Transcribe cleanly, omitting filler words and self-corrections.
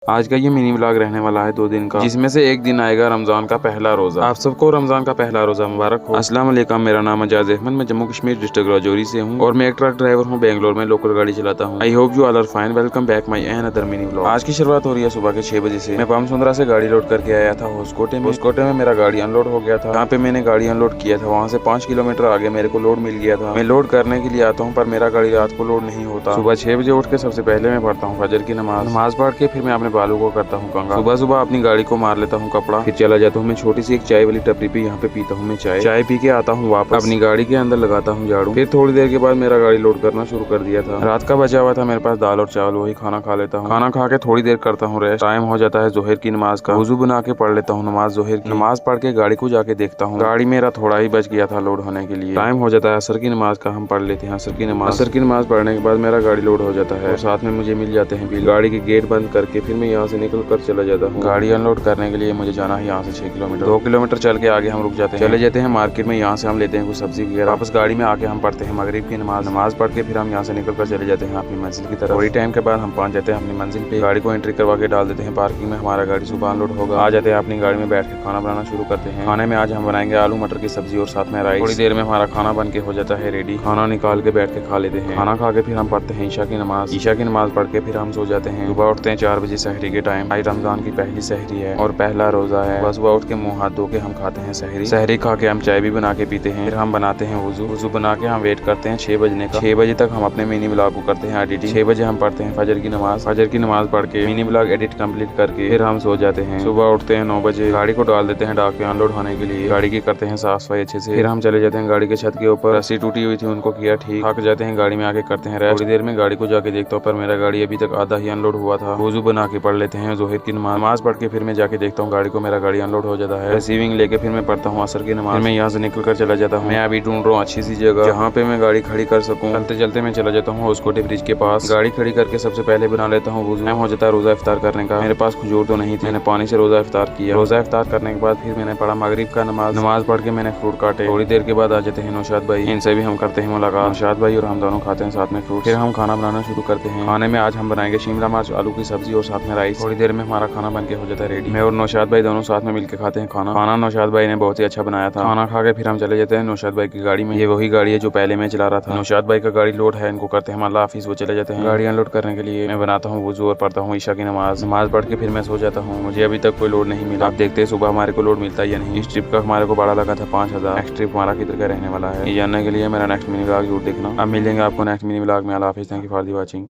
आज का ये मिनी व्लॉग रहने वाला है 2 दिन का, जिसमें से एक दिन आएगा रमजान का पहला रोजा। आप सबको रमजान का पहला रोजा मुबारक हो। अस्सलाम वालेकुम, मेरा नाम अजाज अहमद, मैं जम्मू कश्मीर डिस्ट्रिक्ट राजौरी से हूँ और मैं एक ट्रक ड्राइवर हूँ। बेंगलोर में लोकल गाड़ी चलाता हूँ। I hope you all are fine. Welcome back my another mini vlog. आज की शुरुआत हो रही है सुबह के 6 बजे से। मैं पामसुंदरा से गाड़ी लोड करके आया था होस्कोटे में। होस्कोटे में मेरा गाड़ी अनलोड हो गया था। जहाँ पे मैंने गाड़ी अनलोड किया था वहाँ से 5 किलोमीटर आगे मेरे को लोड मिल गया था। मैं लोड करने के लिए आता हूँ पर मेरा गाड़ी रात को लोड नहीं होता। सुबह 6 बजे उठ के सबसे पहले मैं पढ़ता हूँ फजर की नमाज पढ़ के फिर मैं अपने बालों को करता हूँ कंघा। सुबह सुबह अपनी गाड़ी को मार लेता हूँ कपड़ा, फिर चला जाता हूँ मैं छोटी सी एक चाय वाली टपरी पे। यहाँ पे पीता हूँ मैं चाय पी के आता हूँ वापस अपनी गाड़ी के अंदर लगाता हूँ झाड़ू। फिर थोड़ी देर के बाद मेरा गाड़ी लोड करना शुरू कर दिया था। रात का बचा हुआ था मेरे पास दाल और चावल, वही खाना खा लेता हूँ। खाना खा के थोड़ी देर करता हूँ रेस्ट। टाइम हो जाता है जोहर की नमाज का। वुजू बना के पढ़ लेता हूँ नमाज जोहर की। नमाज पढ़ के गाड़ी को जाके देखता हूँ, गाड़ी मेरा थोड़ा ही बच गया था लोड होने के लिए। टाइम हो जाता है असर की नमाज का, हम पढ़ लेते हैं असर की नमाज पढ़ने के बाद मेरा गाड़ी लोड हो जाता है और साथ में मुझे मिल जाते हैं बिल। गाड़ी के गेट बंद करके फिर मैं यहाँ से निकल कर चला जाता हूँ। गाड़ी अनलोड करने के लिए मुझे जाना है यहाँ से 6 किलोमीटर। 2 किलोमीटर चल के आगे हम रुक जाते हैं, चले जाते हैं मार्केट में। यहाँ से हम लेते हैं कुछ सब्जी वगैरह। वापस गाड़ी में आके हम पढ़ते हैं मगरिब की नमाज पढ़ के फिर हम यहाँ से निकल कर चले जाते हैं अपनी मंजिल की तरफ। थोड़ी टाइम के बाद हम पहुंच जाते हैं अपनी मंजिल पे। गाड़ी को एंट्री करवा के डाल देते हैं पार्किंग में। हमारा गाड़ी सुबह अनलोड होगा। आ जाते हैं अपनी गाड़ी में बैठ के खाना बनाना शुरू करते हैं। खाने में आज हम बनाएंगे आलू मटर की सब्जी और साथ में राइस। थोड़ी देर में हमारा खाना बन के हो जाता है रेडी। खाना निकाल के बैठ के खा लेते हैं। खाना खा के फिर हम पढ़ते हैं ईशा की नमाज पढ़ के फिर हम सो जाते हैं। सुबह उठते हैं 4 बजे सहरी के टाइम। आज रमजान की पहली सहरी है और पहला रोजा है। सुबह उठ के मुंह हाथ धो के हम खाते हैं सहरी खा के हम चाय भी बना के पीते हैं। फिर हम बनाते हैं वुजू बना के हम वेट करते हैं 6 बजने का। 6 बजे तक हम अपने मिनी ब्लॉग को करते हैं एडिटिंग। 6 बजे हम पढ़ते हैं फजर की नमाज पढ़ के मिनी ब्लॉग एडिट कंप्लीट करके फिर हम सो जाते हैं। सुबह उठते हैं 9 बजे, गाड़ी को डाल देते हैं डाक पे अनलोड होने के लिए। गाड़ी की करते हैं साफ सफाई अच्छे से। फिर हम चले जाते हैं गाड़ी के छत के ऊपर। रस्सी टूटी हुई थी उनको किया ठीक। थक जाते हैं गाड़ी में आके करते हैं रेस्ट। थोड़ी देर में गाड़ी को जाके देखता हूँ पर मेरा गाड़ी अभी तक आधा ही अनलोड हुआ था। वुजू बना के पढ़ लेते हैं जोहर की नमाज पढ़ के फिर मैं जाके देखता हूँ गाड़ी को, मेरा गाड़ी अनलोड हो जाता है। रिसीविंग लेके फिर मैं पढ़ता हूँ असर की नमाज। मैं यहाँ से निकल कर चला जाता हूँ। मैं अभी ढूंढ रहा हूँ अच्छी सी जगह जहाँ पे मैं गाड़ी खड़ी कर सकूँ। चलते चलते मैं चला जाता हूँ होस्कोटे ब्रिज के पास। गाड़ी खड़ी करके सबसे पहले बना लेता हूँ वुजू। हो जाता है रोजा इफ्तार करने का। मेरे पास खजूर तो नहीं थी, मैंने पानी से रोजा इफ्तार किया। रोजा इफ्तार करने के बाद फिर मैंने पढ़ा मगरिब का नमाज पढ़ के मैंने फ्रूट काटे। थोड़ी देर के बाद आ जाते हैं नौशाद भाई, इनसे भी हम करते हैं मुलाकात। नौशाद भाई और हम दोनों खाते हैं साथ में फ्रूट। फिर हम खाना बनाना शुरू करते हैं। खाने में आज हम बनाएंगे शिमला मिर्च आलू की सब्जी और साथ में राइस। थोड़ी देर में हमारा खाना बन के हो जाता है रेडी। मैं और नौशाद भाई दोनों साथ में मिलकर खाते हैं खाना नौशाद भाई ने बहुत ही अच्छा बनाया था। खाना खा के फिर हम चले जाते हैं नौशाद भाई की गाड़ी में। ये वही गाड़ी है जो पहले मैं चला रहा था। नौशाद भाई का गाड़ी लोड है, इनको करते हैं हम अल्लाह हाफिज। वो चले जाते हैं गाड़ी अनलोड करने के लिए। मैं बनाता हूँ वुजू और पढ़ता हूँ ईशा की नमाज पढ़ के फिर मैं सो जाता हूँ। मुझे अभी तक कोई लोड नहीं मिला। आप देखते हैं सुबह हमारे को लोड मिलता है या नहीं। इस ट्रिप का हमारे को भाड़ा लगा था 5000। नेक्स्ट ट्रिप हमारा किधर का रहने वाला है ये जानने के लिए मेरा नेक्स्ट मिनी व्लॉग जरूर देखना। अब मिलेंगे आपको नेक्स्ट मिनी व्लॉग में। अल्लाह हाफिज। Thank you for the watching.